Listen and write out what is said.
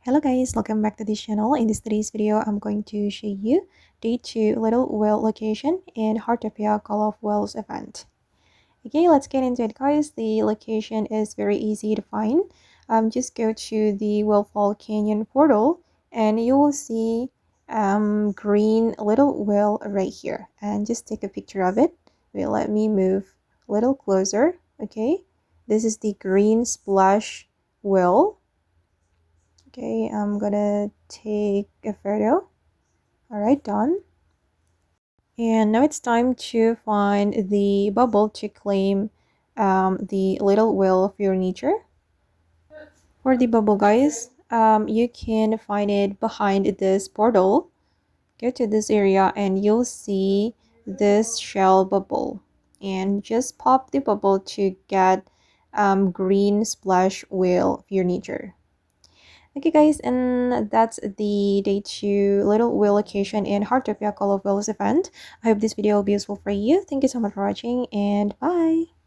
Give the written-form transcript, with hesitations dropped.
Hello guys, welcome back to this channel. In this today's video, I'm going to show you day 2 Little Whale location in Heartopia Call of Whales event. Okay, let's get into it guys. The location is very easy to find. Just go to the Whale Canyon portal and you will see green little whale right here, and just take a picture of it. Wait, let me move a little closer. Okay, this is the green splash whale. Okay, I'm gonna take a photo. All right, done. And now it's time to find the bubble to claim the little whale of your nature. For the bubble, guys, you can find it behind this portal. Go to this area and you'll see this shell bubble. And just pop the bubble to get green splash whale of your nature. Okay guys, and that's the day 2 Little Whale location in Heartopia Call of Whales event. I hope this video will be useful for you. Thank you so much for watching and bye!